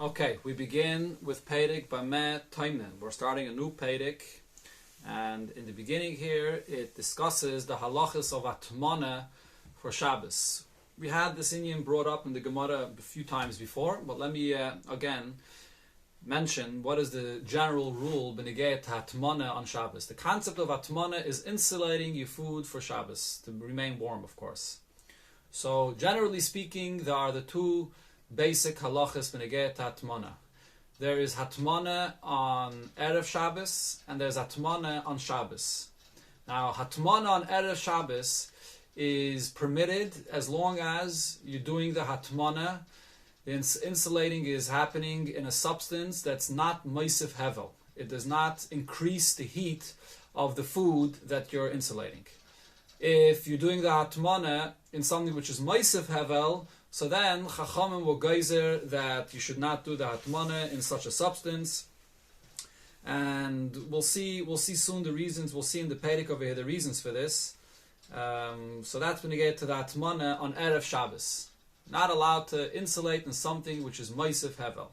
Okay, we begin with Perek Bameh Taimnin. We're starting a new Perek, and in the beginning here it discusses the halachas of Atmana for Shabbos. We had this inyan brought up in the Gemara a few times before, but let me again mention what is the general rule b'negei to Atmana on Shabbos. The concept of Atmana is insulating your food for Shabbos, to remain warm, of course. So generally speaking, there are the two basic halachas b'negei to Atmana. There is Hatmana on Erev Shabbos, and there's Hatmana on Shabbos. Now, Hatmana on Erev Shabbos is permitted as long as you're doing the Hatmana. The insulating is happening in a substance that's not moisef hevel. It does not increase the heat of the food that you're insulating. If you're doing the Hatmana in something which is moisef hevel, so then Chachamim will geyser that you should not do the Hatmana in such a substance. And we'll see soon the reasons. We'll see in the Perek over here the reasons for this. So that's when you get to the Hatmana on Erev Shabbos. Not allowed to insulate in something which is moisef hevel.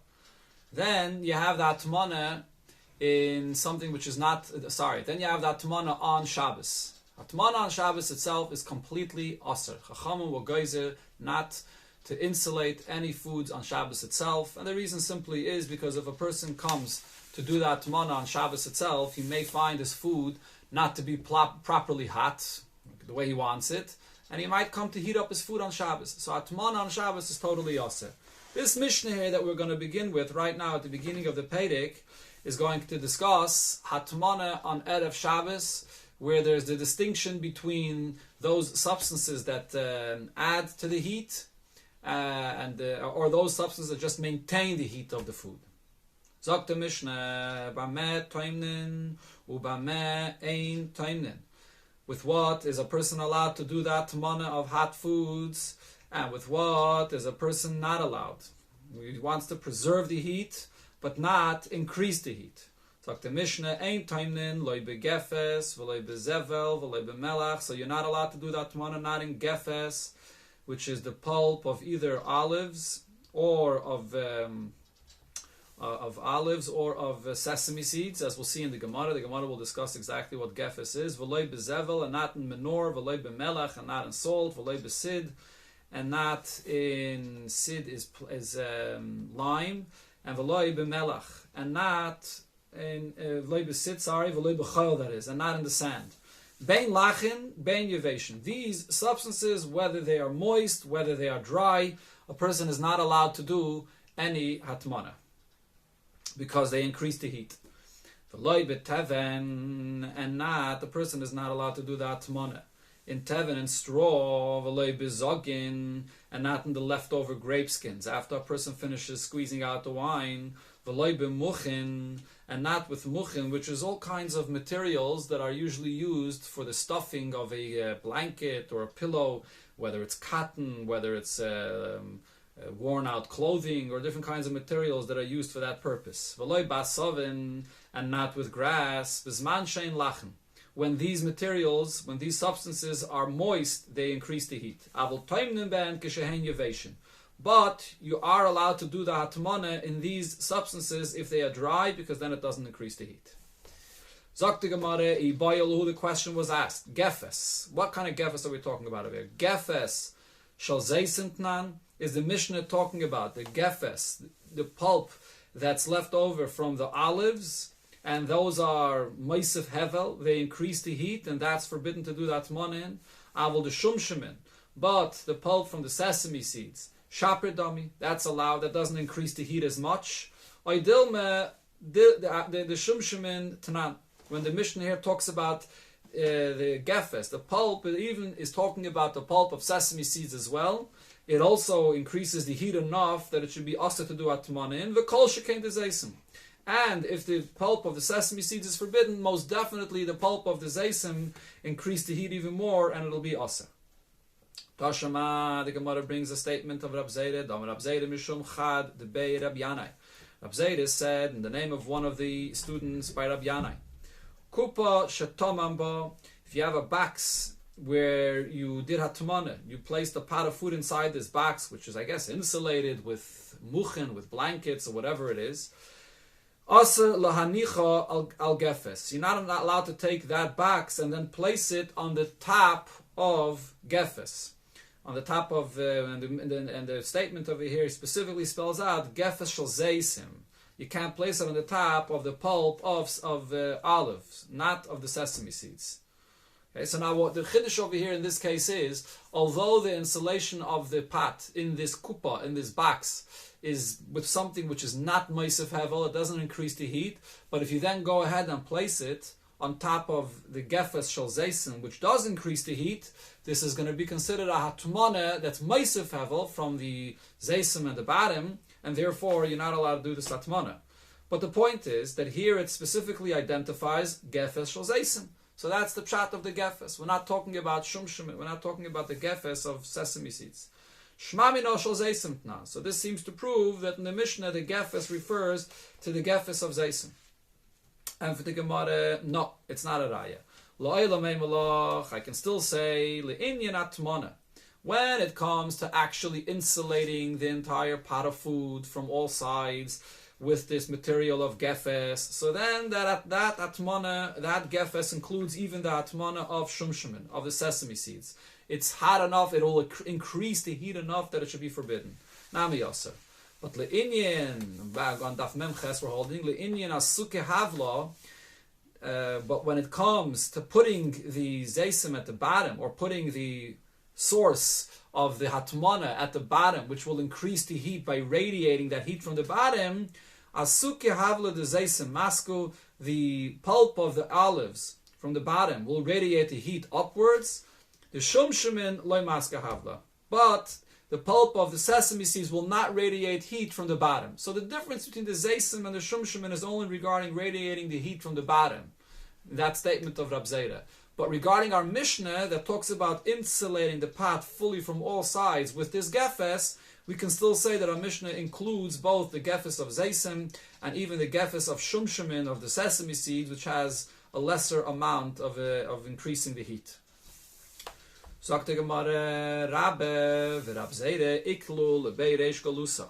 Then you have the Hatmana in something which is not, then you have the Hatmana on Shabbos. Hatmana on Shabbos itself is completely aser. Chachamim will geyser not to insulate any foods on Shabbos itself. And the reason simply is because if a person comes to do the Hatmana on Shabbos itself, he may find his food not to be properly hot, the way he wants it, and he might come to heat up his food on Shabbos. So Hatmana on Shabbos is totally aser. This Mishnah here that we're going to begin with right now at the beginning of the Perek is going to discuss Hatmana on Erev Shabbos, where there's the distinction between those substances that add to the heat or those substances that just maintain the heat of the food. Sagt the Mishnah, Bameh Taimnin uBameh Ein Taimnin. With what is a person allowed to do that Hatmana of hot foods, and with what is a person not allowed? He wants to preserve the heat, but not increase the heat. Sagt the Mishnah, Ein Taimnin loy begefes, v'loy bezevel, v'loy bemelach. So you're not allowed to do that Hatmana not in gefes, which is the pulp of either olives or of sesame seeds, as we'll see in the Gemara. The Gemara will discuss exactly what gefes is. V'loy bezevel, and not in menor. V'loy bemelach, and not in salt. V'loy besid, and not in sid is lime. And v'loy bemelach, and not in v'loy besid. V'loy bechayil, that is, and not in the sand. Bein lachin, bein yevation. These substances, whether they are moist, whether they are dry, a person is not allowed to do any Hatmana, because they increase the heat. V'loy beteven, and not, the person is not allowed to do the Hatmana in teven and straw. V'loy bezogin, and not in the leftover grape skins after a person finishes squeezing out the wine. V'loy bemuchin, and not with muchin, which is all kinds of materials that are usually used for the stuffing of a blanket or a pillow, whether it's cotton, whether it's worn out clothing, or different kinds of materials that are used for that purpose. V'loy basovin, and not with grass. B'zman shein lachen. When these materials, when these substances are moist, they increase the heat. Avol toimnin ben k'shehen yeveshin. But you are allowed to do the Hatmana in these substances if they are dry, because then it doesn't increase the heat. Zok the Gemara, the question was asked. Gefes. What kind of gefes are we talking about over here? Gefes shal zeisentnan. Is the Mishnah talking about the gefes, the pulp that's left over from the olives, and those are moisef hevel, they increase the heat, and that's forbidden to do that Hatmana in? Avol the shumshemin. But the pulp from the sesame seeds, shaper dami, that's allowed, that doesn't increase the heat as much. Oidilme, the shumshemin tanan. When the Mishnah here talks about the gefes, the pulp, it even is talking about the pulp of sesame seeds as well. It also increases the heat enough that it should be asked to do Hatmana in. V'kol shekein dezeisim. And if the pulp of the sesame seeds is forbidden, most definitely the pulp of the zeisim increase the heat even more, and it'll be asa. Tashama, the Gemara brings a statement of Rab Zayda, Dam Rab Zayda mishum chad de bei Rab Yanai. Rab Zayda said in the name of one of the students by Rab Yanai, Kupa shetomamba, if you have a box where you did Hatmana, you placed a pot of food inside this box, which is, I guess, insulated with muchen, with blankets or whatever it is. Asa lahanicha al gefes. You're not allowed to take that box and then place it on the top of gefes. On the top of, and the statement over here specifically spells out gefes shel zeisim. You can't place it on the top of the pulp of olives, not of the sesame seeds. Okay, so now what the chiddush over here in this case is, although the insulation of the pot in this kupa, in this box, is with something which is not meisef hevel, it doesn't increase the heat, but if you then go ahead and place it on top of the gefes shel zeisim, which does increase the heat, this is going to be considered a hatmana that's meisef hevel from the zeisim and the bottom, and therefore you're not allowed to do this hatmana. But the point is that here it specifically identifies gefes shel zeisim. So that's the pshat of the gefes. We're not talking about shumshim, we're not talking about the gefes of sesame seeds. Shmamino shel zeisim tna. So this seems to prove that in the Mishnah the gefes refers to the gefes of zeisim. And for the Gemara, no, it's not a raya. I can still say le'inyan atmana. When it comes to actually insulating the entire pot of food from all sides with this material of gefes, so then that atmana, that gefes includes even the atmana of shumshimin, of the sesame seeds. It's hot enough, it will increase the heat enough that it should be forbidden. Nami yasser. But le'inyan, on daf memches we're holding, le'inyan asuke havla, but when it comes to putting the zeisim at the bottom, or putting the source of the hatmana at the bottom, which will increase the heat by radiating that heat from the bottom, asuke havla the zeisim masku, the pulp of the olives from the bottom will radiate the heat upwards. The shumshimin loy maska havla, but the pulp of the sesame seeds will not radiate heat from the bottom. So the difference between the zeisim and the shumshimin is only regarding radiating the heat from the bottom. That statement of Rab Zera. But regarding our Mishnah that talks about insulating the pot fully from all sides with this gefes, we can still say that our Mishnah includes both the gefes of zeisim and even the gefes of shumshimin, of the sesame seeds, which has a lesser amount of increasing the heat. Sagt der Gemara, Rabbe v'Rab Zera iklu lebei reish galusa.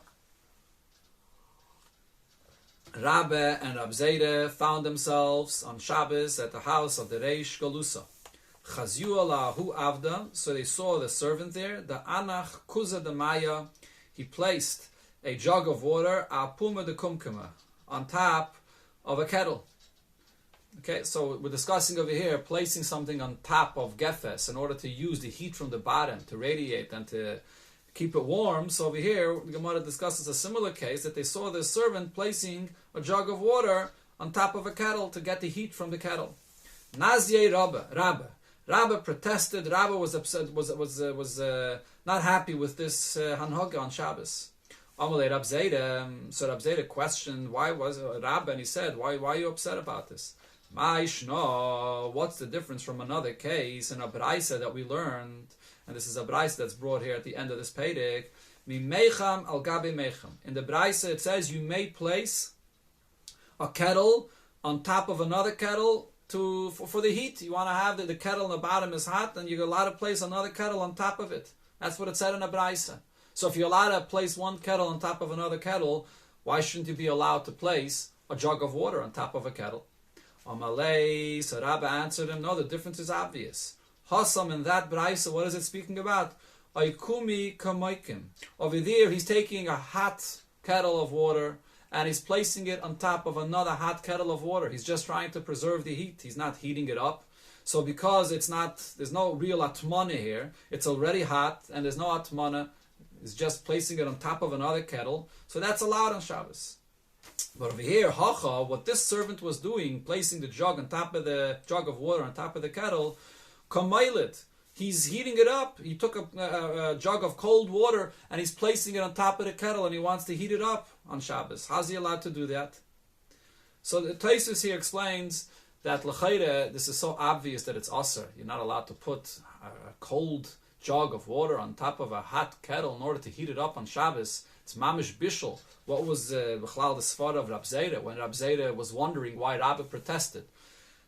Rabbe and Rab Zera found themselves on Shabbos at the house of the Reish Galusa. Chazyu alahu avda, so they saw the servant there. The anach kuza de maya, he placed a jug of water, apuma de kumkuma, on top of a kettle. Okay, so we're discussing over here placing something on top of gefes in order to use the heat from the bottom to radiate and to keep it warm. So over here, the Gemara discusses a similar case that they saw the servant placing a jug of water on top of a kettle to get the heat from the kettle. Nazye Rabba protested. Rabba was upset. Was not happy with this hanhaga on Shabbos. Amalei Rab Zera. So Rab Zera questioned why was Rabba, and he said, "Why are you upset about this?" Ma'ishno, what's the difference from another case in a braisa that we learned? And this is a braisa that's brought here at the end of this peidik. Mi mecham al gabe mecham. In the braisa it says you may place a kettle on top of another kettle for the heat. You want to have the kettle on the bottom is hot, and you're allowed to place another kettle on top of it. That's what it said in a braisa. So if you're allowed to place one kettle on top of another kettle, why shouldn't you be allowed to place a jug of water on top of a kettle? Amalei, so Rabba answered him, no, the difference is obvious. Hasam, in that braisa, what is it speaking about? Aikumi kamoikim. Over there, he's taking a hot kettle of water and he's placing it on top of another hot kettle of water. He's just trying to preserve the heat. He's not heating it up. So because there's no real atmana here, it's already hot and there's no atmana, he's just placing it on top of another kettle. So that's allowed on Shabbos. But over here, hacha, what this servant was doing, placing the jug on top of the jug of water on top of the kettle, kamailit, he's heating it up. He took a jug of cold water and he's placing it on top of the kettle and he wants to heat it up on Shabbos. How's he allowed to do that? So the Taisus here explains that l'chayre, this is so obvious that it's aser. You're not allowed to put a cold jug of water on top of a hot kettle in order to heat it up on Shabbos. It's mamish bishul. What was the svara of Rab Zera when Rab Zera was wondering why Rabbi protested?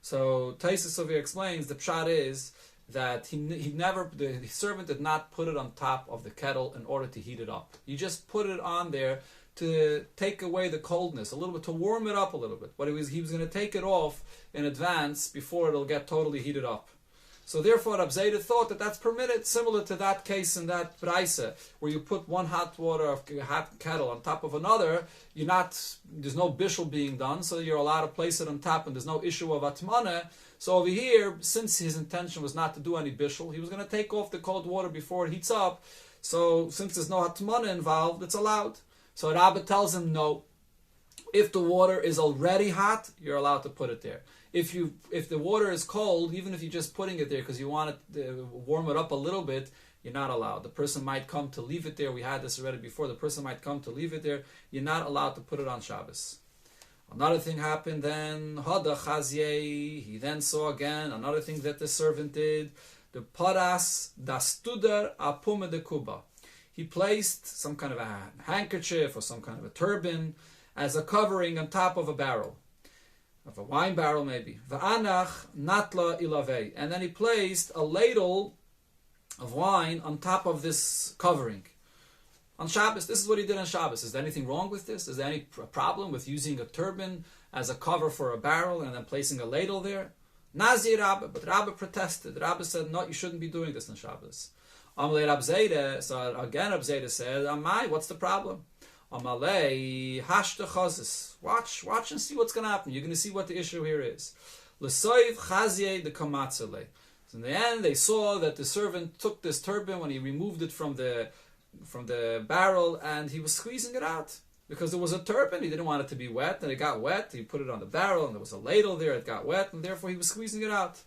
So Taisus over here explains the pshat is that the servant did not put it on top of the kettle in order to heat it up. He just put it on there to take away the coldness, a little bit, to warm it up a little bit. But he was going to take it off in advance before it'll get totally heated up. So therefore, Rab Zayda thought that that's permitted, similar to that case in that Braisa, where you put one hot kettle on top of another. There's no bishul being done, so you're allowed to place it on top, and there's no issue of atmana. So over here, since his intention was not to do any bishul, he was going to take off the cold water before it heats up. So since there's no atmana involved, it's allowed. So Rabbi tells him no. If the water is already hot, you're allowed to put it there. If the water is cold, even if you're just putting it there because you want to warm it up a little bit, you're not allowed. The person might come to leave it there. We had this already before. The person might come to leave it there. You're not allowed to put it on Shabbos. Another thing happened then. Hada Chazye. He then saw again another thing that the servant did. The paras dastuder apume de kuba. He placed some kind of a handkerchief or some kind of a turban as a covering on top of a barrel. Of a wine barrel maybe. Va'anach natla ilavei. And then he placed a ladle of wine on top of this covering. On Shabbos, this is what he did on Shabbos. Is there anything wrong with this? Is there any problem with using a turban as a cover for a barrel and then placing a ladle there? Nazi Rabbi, but Rabbi protested. Rabbi said, no, you shouldn't be doing this on Shabbos. Amalei Rab Zayda, so again Rab Zayda said, Amai, what's the problem? Amalei hashta chazis. Watch and see what's going to happen. You're going to see what the issue here is. L'soiv chazye de kamatzele. So in the end, they saw that the servant took this turban when he removed it from the barrel, and he was squeezing it out because there was a turban. He didn't want it to be wet, and it got wet. He put it on the barrel, and there was a ladle there. It got wet, and therefore he was squeezing it out.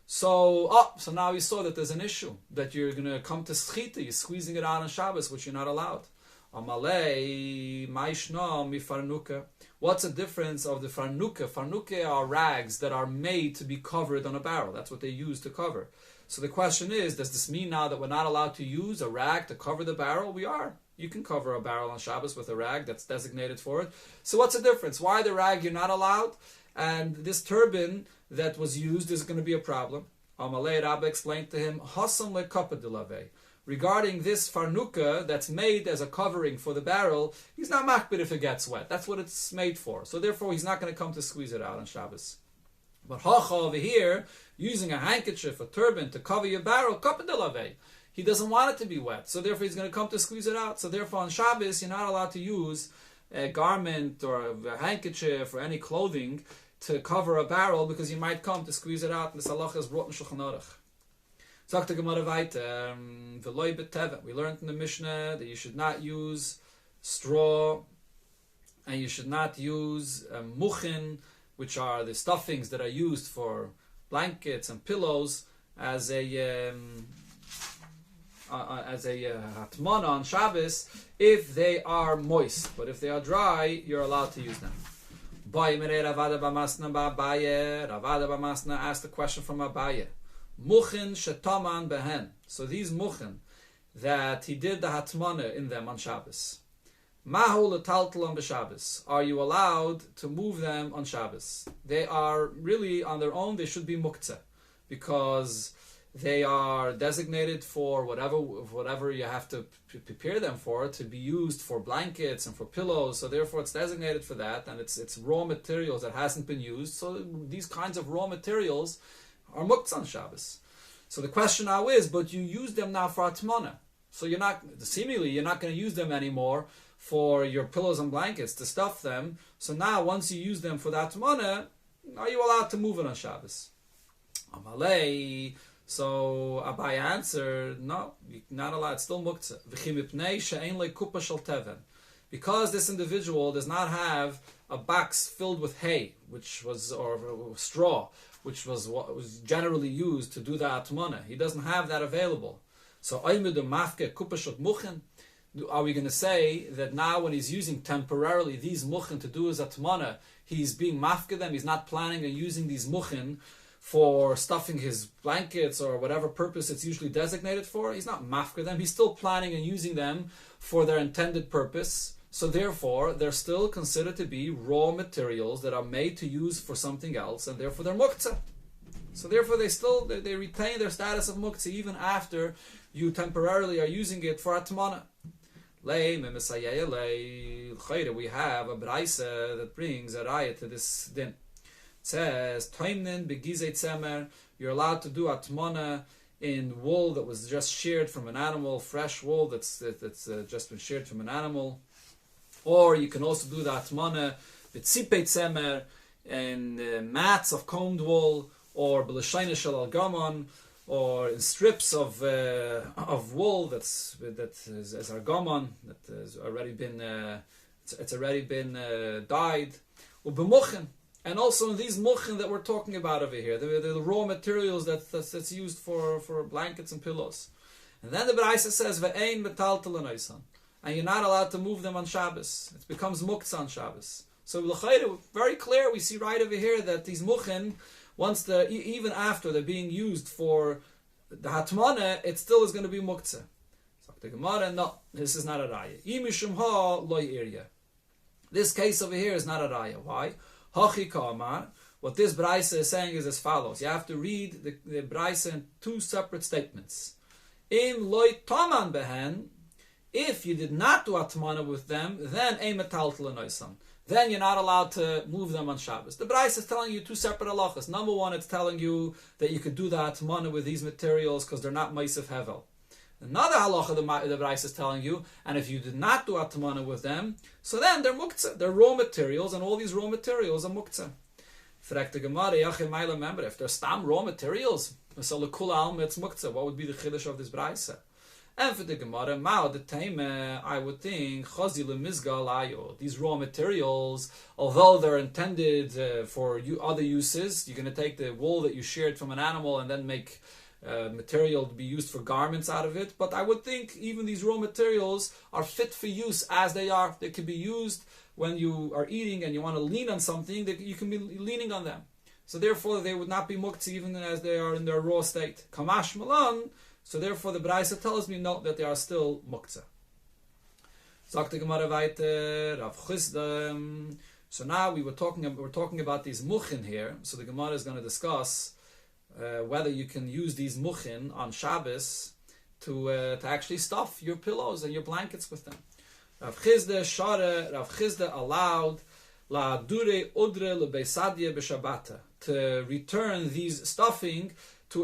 So now he saw that there's an issue that you're going to come to schita. You're squeezing it out on Shabbos, which you're not allowed. Amalei ma'ishna mi farnuka. What's the difference of the farnuka? Farnuka are rags that are made to be covered on a barrel. That's what they use to cover. So the question is, does this mean now that we're not allowed to use a rag to cover the barrel? We are. You can cover a barrel on Shabbos with a rag that's designated for it. So what's the difference? Why the rag you're not allowed? And this turban that was used is going to be a problem. Amalei Rabbi explained to him, Hasam le kappa de lave. Regarding this farnuka that's made as a covering for the barrel, he's not makbid if it gets wet. That's what it's made for. So therefore, he's not going to come to squeeze it out on Shabbos. But hacha over here, using a handkerchief, a turban to cover your barrel, kappa de lave. He doesn't want it to be wet. So therefore, he's going to come to squeeze it out. So therefore, on Shabbos, you're not allowed to use a garment or a handkerchief or any clothing to cover a barrel because you might come to squeeze it out. And the halacha is brought in Shulchan Aruch. Sagt the Gemara weiter, v'loi b'teva. We learned in the Mishnah that you should not use straw and you should not use muktzeh, which are the stuffings that are used for blankets and pillows, as a hatmana on Shabbos if they are moist. But if they are dry, you're allowed to use them. Ravada B'masna asked the question from Abaye. Muktzeh shetaman behen. So these muktzeh that he did the hatmana in them on Shabbos. Mahu letaltalam b'Shabbos. Are you allowed to move them on Shabbos? They are really on their own. They should be muktzeh because they are designated for whatever you have to prepare them for, to be used for blankets and for pillows. So therefore, it's designated for that, and it's raw materials that hasn't been used. So these kinds of raw materials are muktzeh on Shabbos. So the question now is, but you use them now for atmana. So you're not going to use them anymore for your pillows and blankets to stuff them. So now once you use them for the atmana, are you allowed to move it on Shabbos? Amalei. So Abai answered, no, you're not allowed. It's still muktzeh. Because this individual does not have a box filled with hay, or straw, which was what was generally used to do the atmana. He doesn't have that available. So are we going to say that now when he's using temporarily these muktzeh to do his atmana, he's being mafke them, he's not planning on using these muktzeh for stuffing his blankets or whatever purpose it's usually designated for? He's not mafke them, he's still planning on using them for their intended purpose. So therefore, they're still considered to be raw materials that are made to use for something else, and therefore they're muktzeh. So therefore they retain their status of muktzeh even after you temporarily are using it for atmana. We have a braisa that brings a raya to this din. It says, Toimnin begizei tzemer, you're allowed to do atmana in wool that was just sheared from an animal, fresh wool that's just been sheared from an animal. Or you can also do the atmana b'tzipei tzemer in mats of combed wool, or b'leshayna shel al-gamon, or in strips of wool that is argamon, that has already been it's already been dyed, or b'muchen, and also in these muchen that we're talking about over here, the raw materials that's used for blankets and pillows. And then the Braisa says ve'ein metaltel anoisan, and you're not allowed to move them on Shabbos. It becomes muktzeh on Shabbos. So l'chayre, very clear, we see right over here that these muchen, once even after they're being used for the hatmana, it still is going to be muktzeh. So the Gemara, no, this is not a raya. Imishum ha loy irya. This case over here is not a raya. Why? Hachi kamar. What this braisa is saying is as follows. You have to read the braisa in two separate statements. Im loy taman behen. If you did not do atmana with them, then ein metaltel anoisan. Then you're not allowed to move them on Shabbos. The Braisa is telling you two separate halachas. Number one, it's telling you that you could do the atmana with these materials because they're not ma'aseh hevel. Another halacha the Braisa is telling you, and if you did not do atmana with them, so then they're muktzeh. They're raw materials, and all these raw materials are muktzeh. Remember, if they're stam raw materials, it's muktzeh. What would be the chiddush of this Braisa? And for the Gemara, I would think these raw materials, although they're intended for other uses, you're going to take the wool that you sheared from an animal and then make material to be used for garments out of it. But I would think even these raw materials are fit for use as they are. They can be used when you are eating and you want to lean on something, that you can be leaning on them. So therefore, they would not be muktzeh even as they are in their raw state. Kamash malan. So therefore, the Braisa tells me no, that they are still muktzeh. Sagt the Gemara weiter, Rav Chisda. So now we're talking about these muchin here. So the Gemara is going to discuss whether you can use these muchin on Shabbos to actually stuff your pillows and your blankets with them. Rav Chisda shara. Rav Chisda allowed la dure udre lebesadye b'Shabbata to return these stuffing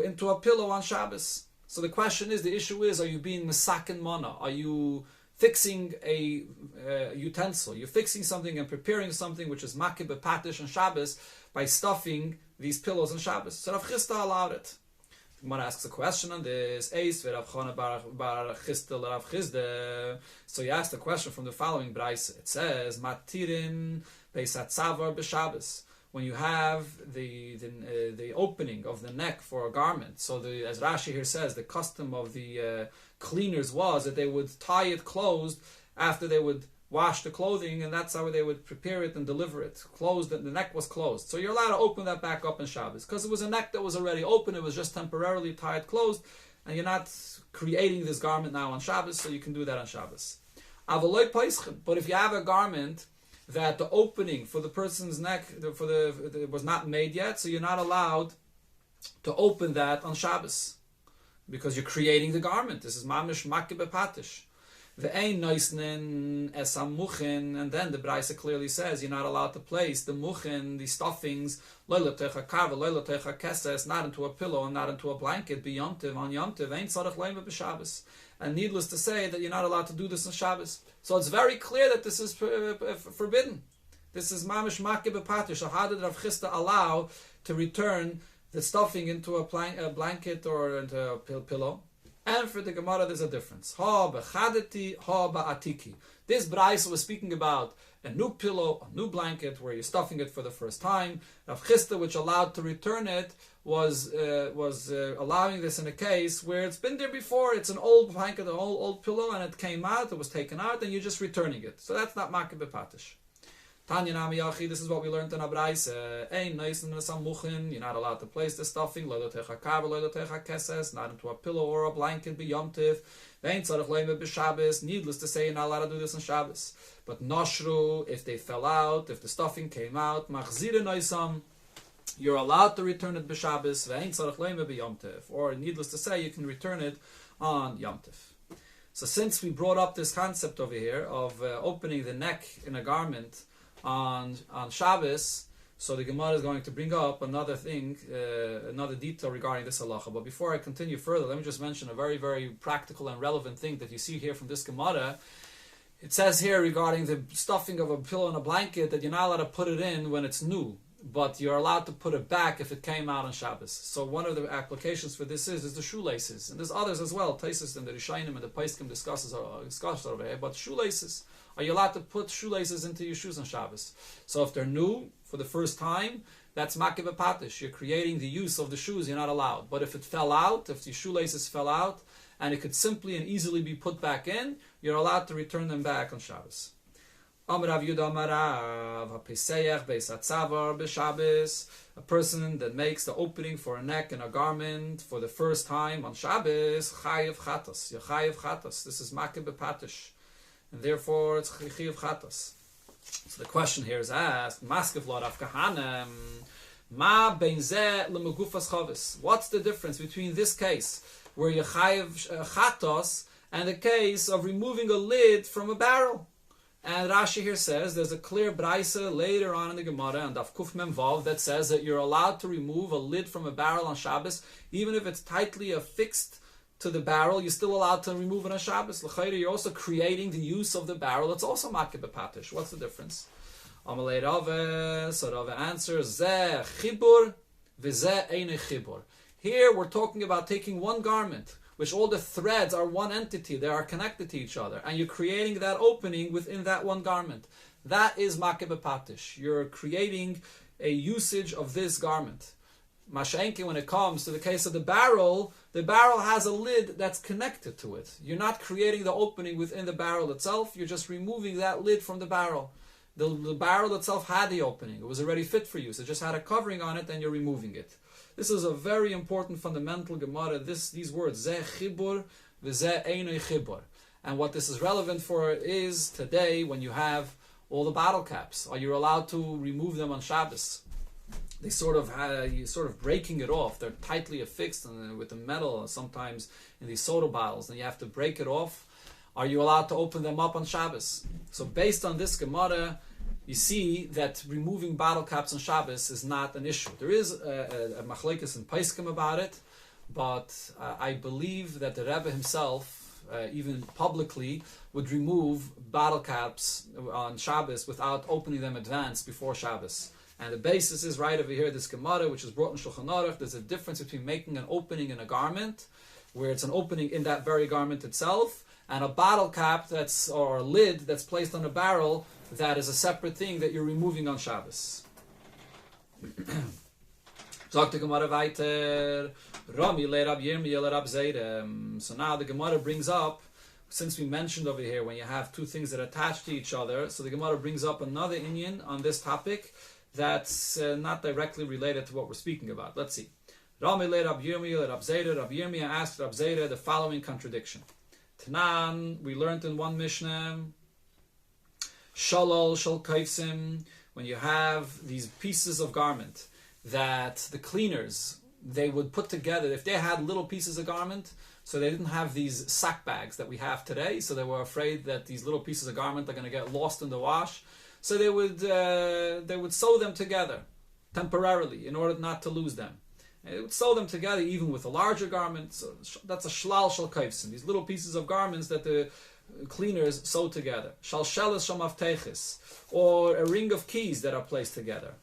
into a pillow on Shabbos. So the question is, the issue is, are you being mesaken mana? Are you fixing a utensil? You're fixing something and preparing something which is makeh bepatish on Shabbos by stuffing these pillows on Shabbos. So Rav Chisda allowed it. The Gemara asks a question on this. So you ask the question from the following Braisa. It says, Matirin beisat savar b'Shabbos. When you have the opening of the neck for a garment, so as Rashi here says, the custom of the cleaners was that they would tie it closed after they would wash the clothing, and that's how they would prepare it and deliver it. Closed, the neck was closed. So you're allowed to open that back up in Shabbos, because it was a neck that was already open, it was just temporarily tied closed, and you're not creating this garment now on Shabbos, so you can do that on Shabbos. But if you have a garment that the opening for the person's neck was not made yet, so you're not allowed to open that on Shabbos because you're creating the garment. This is mamish makeh bepatish. Ve'ein noisnen esam muchin, and then the Braisa clearly says you're not allowed to place the muchin, the stuffings, loylatecha karva, loylatecha keses, not into a pillow and not into a blanket, be yomtiv on yomtiv, ain't tzarech leima b'Shabbos. And needless to say that you're not allowed to do this on Shabbos. So it's very clear that this is forbidden. This is mamish makeh bepatish. So how did Rav Chisda allow to return the stuffing into a blanket or into a pillow? And for the Gemara, there's a difference. Ha b'chadeti, ha ba'atiki. This Braisa was speaking about a new pillow, a new blanket, where you're stuffing it for the first time. Rav Chisda, which allowed to return it, was allowing this in a case where it's been there before. It's an old blanket, an old pillow, and it came out, it was taken out, and you're just returning it. So that's not makeh bepatish. Tanya Nami Yachi, this is what we learned in Abraisa. Ein noisen nesam muchin, you're not allowed to place the stuffing, loylatecha karva, loylatecha keses, not into a pillow or a blanket, b'yomtiv. Ve'ein tzarech leima b'Shabbos. Needless to say, you're not allowed to do this on Shabbos. But noshru, if they fell out, if the stuffing came out, machzire noisam, you're allowed to return it b'Shabbos. Ve'ein tzarech leima b'yomtiv. Or needless to say, you can return it on yomtiv. So since we brought up this concept over here of opening the neck in a garment on Shabbos, so the Gemara is going to bring up another thing, another detail regarding this halacha. But before I continue further, let me just mention a very, very practical and relevant thing that you see here from this Gemara. It says here regarding the stuffing of a pillow and a blanket that you're not allowed to put it in when it's new, but you're allowed to put it back if it came out on Shabbos. So one of the applications for this is the shoelaces, and there's others as well. Taisus and the Rishayim and the Paiskim discuss over here, but shoelaces. Are you allowed to put shoelaces into your shoes on Shabbos? So if they're new for the first time, that's makeh b'patish. You're creating the use of the shoes. You're not allowed. But if it fell out, if the shoelaces fell out, and it could simply and easily be put back in, you're allowed to return them back on Shabbos. Amarav Yudah Amarav HaPeseyach Beis HaTzavar B'Shabbos, a person that makes the opening for a neck in a garment for the first time on Shabbos, Chayev Chatas. You're Chayev Chatas. This is makeh b'patish, and therefore it's Chayev Chatas. So the question here is asked, Maskiv Lord of Kahanem, Ma bein zeh lemegufas chavis. What's the difference between this case where you chayev chatos and the case of removing a lid from a barrel? And Rashi here says there's a clear braisa later on in the Gemara and Daf Kuf Mem Vav that says that you're allowed to remove a lid from a barrel on Shabbos, even if it's tightly affixed to the barrel. You're still allowed to remove it on Shabbos. L'chayre, you're also creating the use of the barrel. It's also makeh b'patish. What's the difference? Amalei Rave, so Rave answers, Zeh chibur v'zeh einei chibur. Here we're talking about taking one garment, which all the threads are one entity, they are connected to each other, and you're creating that opening within that one garment. That is makeh b'patish. You're creating a usage of this garment. Mashenki, when it comes to the case of the barrel has a lid that's connected to it. You're not creating the opening within the barrel itself, you're just removing that lid from the barrel. The barrel itself had the opening. It was already fit for use. It just had a covering on it, and you're removing it. This is a very important fundamental Gemara. These words, Zeh chibur v'zeh einei chibur. And what this is relevant for is today when you have all the bottle caps. Are you allowed to remove them on Shabbos? They you're sort of breaking it off. They're tightly affixed with the metal sometimes in these soda bottles, and you have to break it off. Are you allowed to open them up on Shabbos? So based on this Gemara, you see that removing bottle caps on Shabbos is not an issue. There is a machlekes in Paiskim about it, but I believe that the Rebbe himself, even publicly, would remove bottle caps on Shabbos without opening them advance before Shabbos. And the basis is right over here, this Gemara, which is brought in Shulchan Aruch. There's a difference between making an opening in a garment, where it's an opening in that very garment itself, and a bottle cap or a lid that's placed on a barrel that is a separate thing that you're removing on Shabbos. So now the Gemara brings up, since we mentioned over here when you have two things that attach to each other, so the Gemara brings up another inyan on this topic that's not directly related to what we're speaking about. Let's see. Rami le Rab Yirmiyah le Rab Zera. Rab Yirmiyah asked Rab Zera the following contradiction. Tanan, we learned in one Mishnah, Shalol shal kaifsim, when you have these pieces of garment that the cleaners, they would put together, if they had little pieces of garment, so they didn't have these sack bags that we have today, so they were afraid that these little pieces of garment are going to get lost in the wash, so they would sew them together temporarily in order not to lose them. And it would sew them together even with a larger garment. So that's a shlal shal kaifsim, these little pieces of garments that the cleaners sew together. Shalsheles shal mafteches, or a ring of keys that are placed together.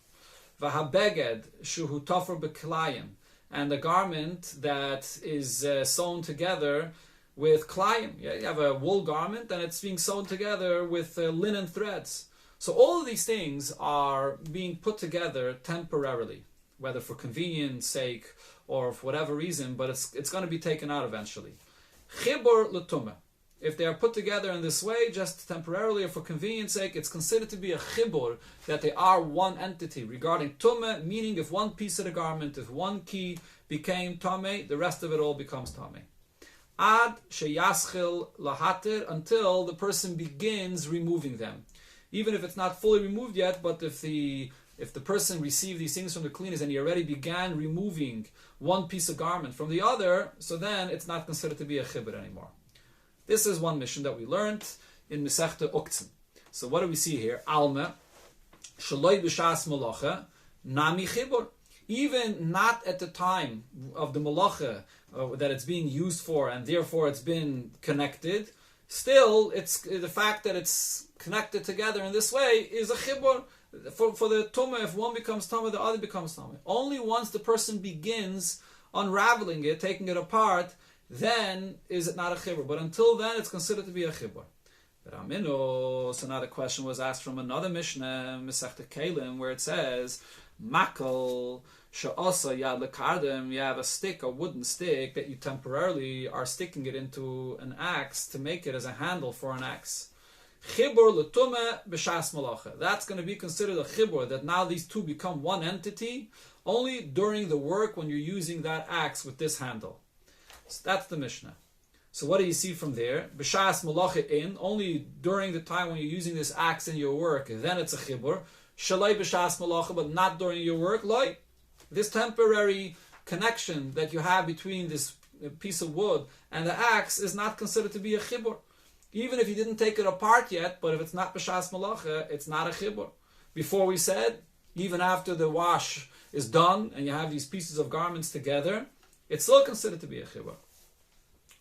Vahabeged shuhu tofer beklayim, and the garment that is sewn together with klayim. Yeah, you have a wool garment and it's being sewn together with linen threads. So all of these things are being put together temporarily, whether for convenience sake or for whatever reason, but it's going to be taken out eventually. Chibur l'tumah. If they are put together in this way, just temporarily or for convenience sake, it's considered to be a chibur, that they are one entity. Regarding tumah, meaning if one piece of the garment, if one key became tameh, the rest of it all becomes tameh. Ad sheyaschil lahatir, until the person begins removing them. Even if it's not fully removed yet, but if the person received these things from the cleaners and he already began removing one piece of garment from the other, so then it's not considered to be a chibur anymore. This is one mission that we learned in Masechta Uktzin. So what do we see here? Alma, Shaloi b'shas malacha, nami chibur. Even not at the time of the malacha that it's being used for, and therefore it's been connected, still, it's the fact that it's connected together in this way is a chibur. For the tumah, if one becomes tumah, the other becomes tumah. Only once the person begins unraveling it, taking it apart, then is it not a chibur. But until then, it's considered to be a chibur. So now the question was asked from another Mishnah, Masechta Kelim, where it says, Makal she'asa yad lekardem, you have a stick, a wooden stick, that you temporarily are sticking it into an axe to make it as a handle for an axe. Chibur l'tumah b'shas malacha. That's going to be considered a chibur, that now these two become one entity, only during the work when you're using that axe with this handle. So that's the Mishnah. So what do you see from there? B'shas malacha in, only during the time when you're using this axe in your work, then it's a chibur. Shalai b'shas malacha, but not during your work. Like this temporary connection that you have between this piece of wood and the axe is not considered to be a chibur. Even if you didn't take it apart yet, but if it's not b'shas malacha, it's not a chibur. Before we said, even after the wash is done and you have these pieces of garments together, it's still considered to be a chibur.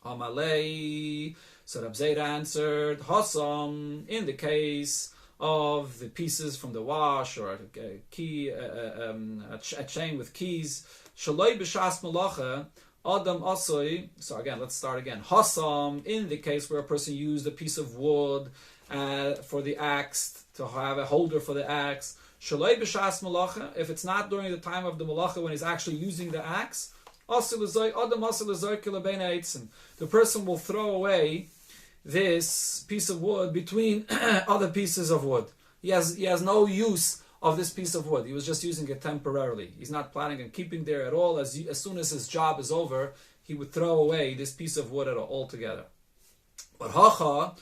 Amalei. So Rab Zera answered, Hasam, in the case of the pieces from the wash or a key, a chain with keys, Shaloi b'shas malacha, Adam asoi. So again, let's start again. Hasam, in the case where a person used a piece of wood for the axe, to have a holder for the axe, Shaloi b'shas malacha, if it's not during the time of the malacha when he's actually using the axe, the person will throw away this piece of wood between other pieces of wood. He has no use of this piece of wood. He was just using it temporarily. He's not planning on keeping there at all. As soon as his job is over, he would throw away this piece of wood altogether. But hacha,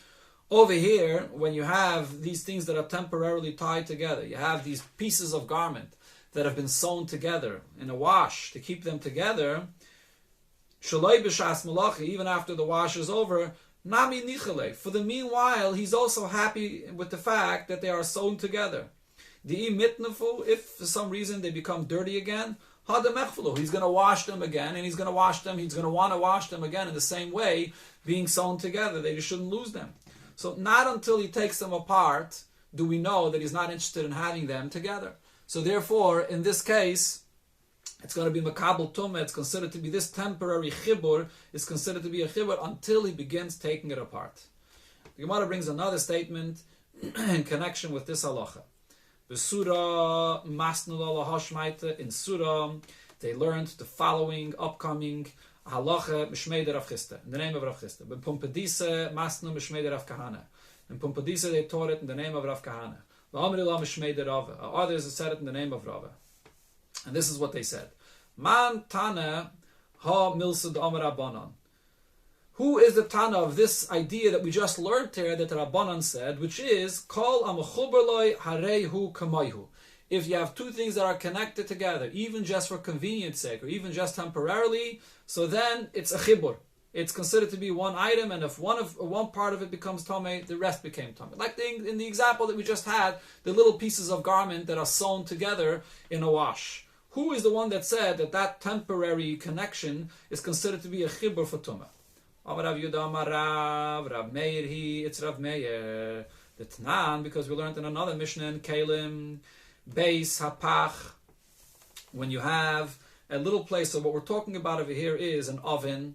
over here, when you have these things that are temporarily tied together, you have these pieces of garment that have been sewn together in a wash to keep them together, Shaloi b'shas malacha, even after the wash is over, nami nichale. For the meanwhile, he's also happy with the fact that they are sewn together. Di mitnafu, if for some reason they become dirty again, hadamechfulu, he's going to wash them again, and he's going to want to wash them again in the same way, being sewn together. They just shouldn't lose them. So not until he takes them apart do we know that he's not interested in having them together. So therefore, in this case, it's going to be makabel tumah. It's considered to be this temporary chibur is considered to be a chibur until he begins taking it apart. The Gemara brings another statement in connection with this halacha. B'sura masnul ala hashmaita. In Surah, they learned the following upcoming halacha mishmei Rav Chisda, in the name of Rav Chisda. B'pumpadisa masnu mishmei Rav Kahana. In Pumpadisa they taught it in the name of Rav Kahana. Others said it in the name of Rava. And this is what they said. Man Tana ha milsud amar Rabbanan. Who is the Tana of this idea that we just learned here that Rabbanan said, which is, Kol amachuberloi harehu kamayhu. If you have two things that are connected together, even just for convenience sake, or even just temporarily, so then it's a chibur. It's considered to be one item, and if one part of it becomes tamei, the rest became tamei. Like in the example that we just had, the little pieces of garment that are sewn together in a wash. Who is the one that said that temporary connection is considered to be a chibur for tumah? Rav Yudah Amar Rav Meir, it's Rav Meir. The Tanan, because we learned in another Mishnah in Kalim, Beis Hapach, when you have a little place. So what we're talking about over here is an oven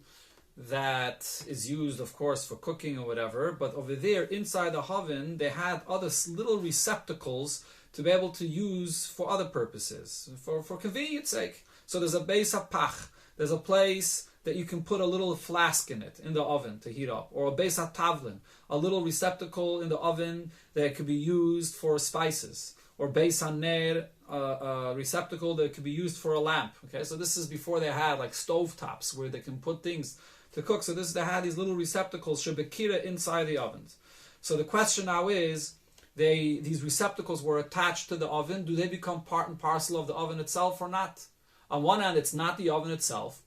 that is used, of course, for cooking or whatever, but over there, inside the oven, they had other little receptacles to be able to use for other purposes, for convenience sake. So there's a beis hapach, there's a place that you can put a little flask in it, in the oven, to heat up, or a beis hatavlin, a little receptacle in the oven that could be used for spices, or beis haner, a receptacle that could be used for a lamp. Okay, so this is before they had like stove tops where they can put things to cook. So they had these little receptacles, shebekira, inside the ovens. So the question now is, these receptacles were attached to the oven. Do they become part and parcel of the oven itself or not? On one hand, it's not the oven itself,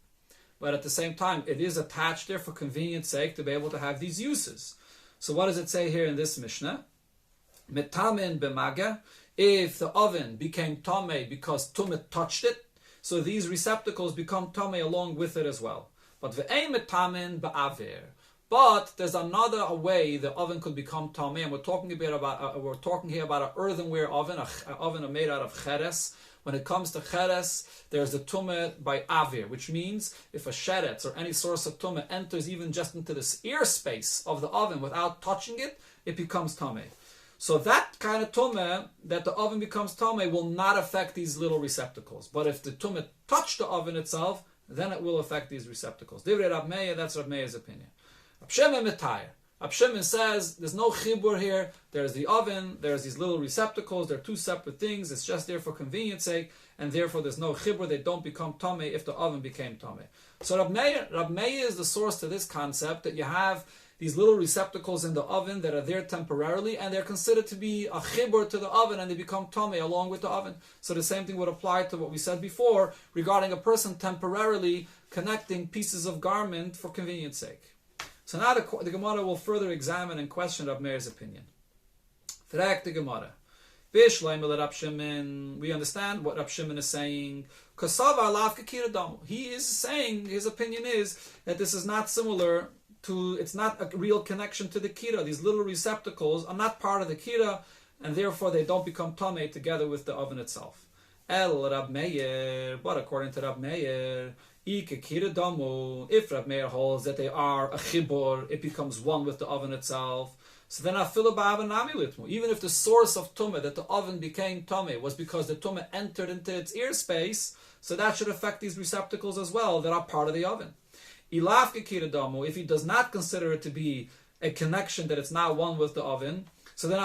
but at the same time, it is attached there for convenience sake to be able to have these uses. So what does it say here in this Mishnah? Metamin b'maga, if the oven became tamei because tumah touched it, so these receptacles become tamei along with it as well. But ve'ein metamin ba'aver. But there's another way the oven could become tamei, and we're talking here about an earthenware oven, an oven made out of cheres. When it comes to cheres, there's the tumah by avir, which means if a sheretz or any source of tumah enters even just into this ear space of the oven without touching it, it becomes tamei. So that kind of tumah that the oven becomes tamei will not affect these little receptacles. But if the tumah touched the oven itself, then it will affect these receptacles. Divrei Rab Meir, that's Rab Meir's opinion. Rab Shimon Mitayr. Rab Shimon says there's no chibur here. There's the oven, there's these little receptacles. They're two separate things. It's just there for convenience sake, and therefore there's no chibur. They don't become tamei if the oven became tamei. So Rab Meir is the source to this concept that you have these little receptacles in the oven that are there temporarily, and they're considered to be a chibur to the oven, and they become tamei along with the oven. So the same thing would apply to what we said before regarding a person temporarily connecting pieces of garment for convenience sake. So now the Gemara will further examine and question Rab Meir's opinion. Frag the Gemara. We understand what Rab Shimon is saying. He is saying, his opinion is that this is not similar to, it's not a real connection to the kira. These little receptacles are not part of the kira, and therefore they don't become tamei together with the oven itself. El Rab Meir, but according to Rab Meir, if Rab Meir holds that they are a chibur, it becomes one with the oven itself. So then even if the source of tumah that the oven became tamei was because the tumah entered into its ear space, so that should affect these receptacles as well that are part of the oven. If he does not consider it to be a connection that it's now one with the oven, so then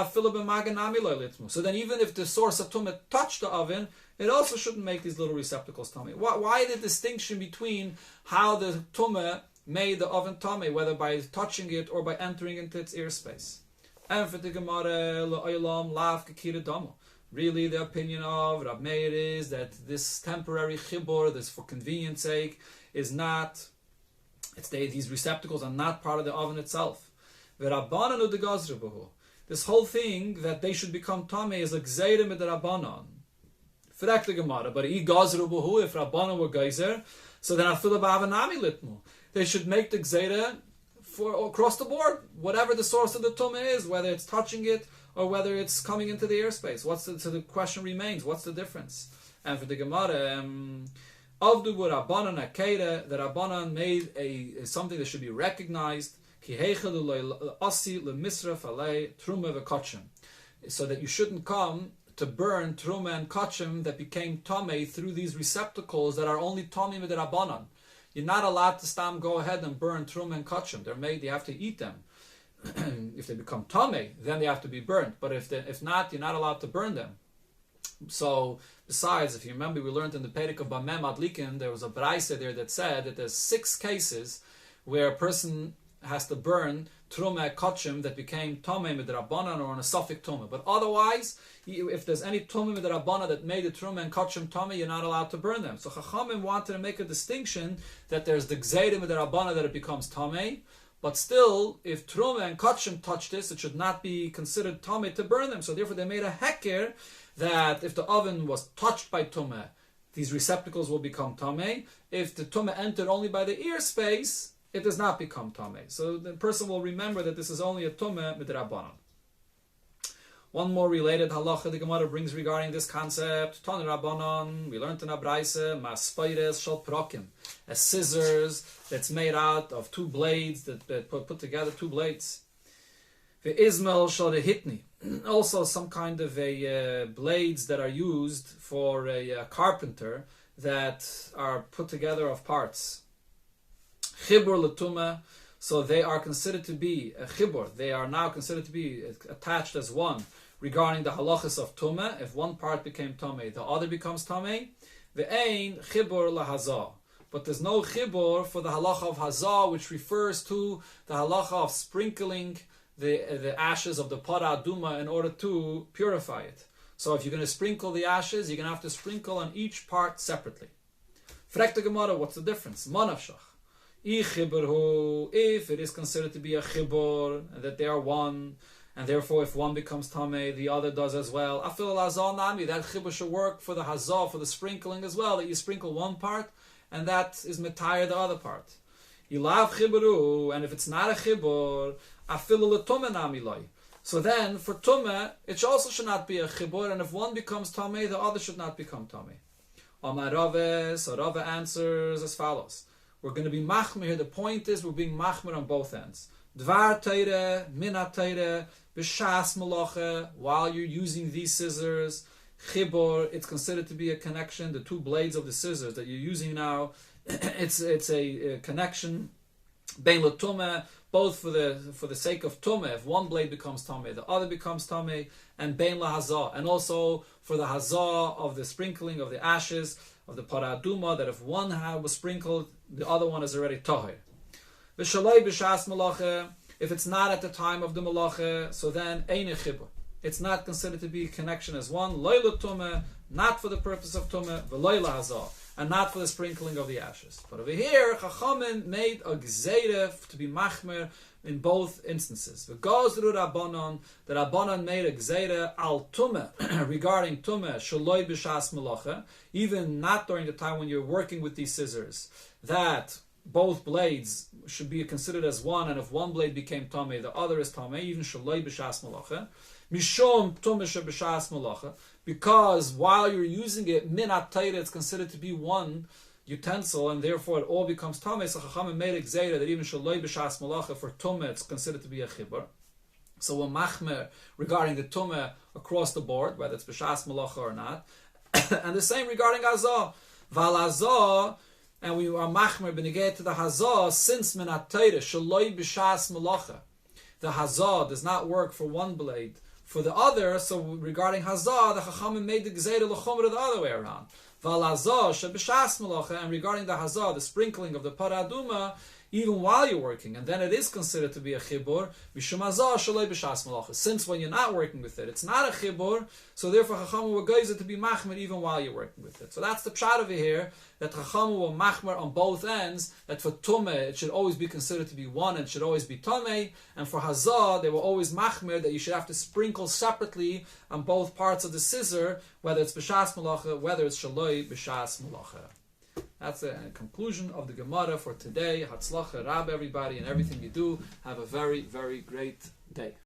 so then even if the source of tumah touched the oven, it also shouldn't make these little receptacles tamei. Why the distinction between how the tumah made the oven tamei, whether by touching it or by entering into its ear space? And for the Gemara, really the opinion of Rab Meir is that this temporary chibur, this for convenience sake, is not, these receptacles are not part of the oven itself. This whole thing that they should become tamei is like gzeira midrabanan. Frag the Gemara, but if Rabbanan were geyser, so then afilu ba'avanami litmu. They should make the gzeira for across the board, whatever the source of the tumah is, whether it's touching it or whether it's coming into the airspace. So the question remains, what's the difference? And for the Gemara, Avdu Rabbanan Akeira, the Rabbanan made something that should be recognized, so that you shouldn't come to burn truma and kachim that became tamei through these receptacles that are only tamei with the Rabbanan. You're not allowed to go ahead and burn truma and kachim. They're made, you have to eat them. If they become tamei, then they have to be burned. But if not, you're not allowed to burn them. So, besides, if you remember, we learned in the Perek of Bameh Madlikin, there was a braisa there that said that there's 6 cases where a person has to burn truma kachim that became tamei midrabanan or on a suffix tumah. But otherwise, if there's any tumah midrabanan that made the truma and kachim tamei, you're not allowed to burn them. So Chachamim wanted to make a distinction that there's the gzeira midrabanan that it becomes tamei, but still, if truma and kachim touch this, it should not be considered tamei to burn them. So therefore, they made a heker that if the oven was touched by tumah, these receptacles will become tamei. If the tumah entered only by the ear space, it does not become tamei. So the person will remember that this is only a tumah midrabanan. One more related halacha the Gemara brings regarding this concept. Tan Rabbanan, we learned in Abraisa, maspires shal prokim, a scissors that's made out of 2 blades that put together 2 blades. The Ismail shal hitni, also some kind of a blades that are used for a carpenter that are put together of parts. Chibur l'tumah, so they are considered to be a chibur. They are now considered to be attached as one regarding the halachas of tumah. If one part became tamei, the other becomes tamei. Ve'ein chibur lahazah, but there's no chibur for the halacha of hazah, which refers to the halacha of sprinkling the ashes of the para aduma in order to purify it. So if you're going to sprinkle the ashes, you're going to have to sprinkle on each part separately. Fragt the Gemara, what's the difference? Manavshach. If it is considered to be a chibur, and that they are one, and therefore if one becomes tamei, the other does as well. Afil hazah nami, that chibur should work for the hazah, for the sprinkling as well, that you sprinkle one part, and that is metayr the other part. Ilav chiburu, and if it's not a chibur, afil letumah nami loy. So then, for tumah, it also should not be a chibur, and if one becomes tamei, the other should not become tamei. Amar Rave, so Rave answers as follows. We're going to be machmer here. The point is we're being machmer on both ends. Dvar teire, minat teire, b'shas malacha, while you're using these scissors, chibur, it's considered to be a connection. The two blades of the scissors that you're using now, it's a connection. Bein l'tumah, both for the sake of tumah. If one blade becomes tamei, the other becomes tamei, and bein lahazah, and also for the hazah of the sprinkling of the ashes of the paraduma, that if one was sprinkled, the other one is already tahir. V'shalei b'shas malacha, if it's not at the time of the malacha, so then ein chibur. It's not considered to be a connection as one. Loy l'tumah, not for the purpose of tumah, v'loy lahazah, and not for the sprinkling of the ashes. But over here, Chachamim made a gzeirah to be machmer in both instances. The Rabbanon made a gzeirah al tumah regarding tumah shaloi b'shas malacha, even not during the time when you're working with these scissors, that both blades should be considered as one, and if one blade became tamei, the other is tamei, even shaloi b'shas malacha. Mishom tumah b'shas malacha, because while you're using it, minat taira, it's considered to be one utensil, and therefore it all becomes tamei. So Chachamim made a gzeira that even shaloi b'shas malacha for tumah, it's considered to be a chibur. So we're machmer regarding the tumah across the board, whether it's b'shas malacha or not, and the same regarding hazah. Val hazah, and we are machmer b'negei to the hazah, since minat taira shaloi b'shas malacha, the hazah does not work for one blade, for the other. So regarding hazah, the Chachamim made the gzeira l'chumra the other way around. Val hazah sheb'shas malacha, and regarding the hazah, the sprinkling of the paraduma, even while you're working, and then it is considered to be a chibur, mishum hazah shalei b'shas malacha. Since when you're not working with it, it's not a chibur, so therefore Chachamim were geizer to be machmer even while you're working with it. So that's the pshat over here, that Chachamim were machmer on both ends, that for tumah it should always be considered to be one, and should always be tamei, and for hazah they were always machmer, that you should have to sprinkle separately on both parts of the scissor, whether it's b'shas malacha, whether it's shaloi b'shas malacha. That's the conclusion of the Gemara for today. Hatzlacha Rab, everybody, and everything you do. Have a very, very great day.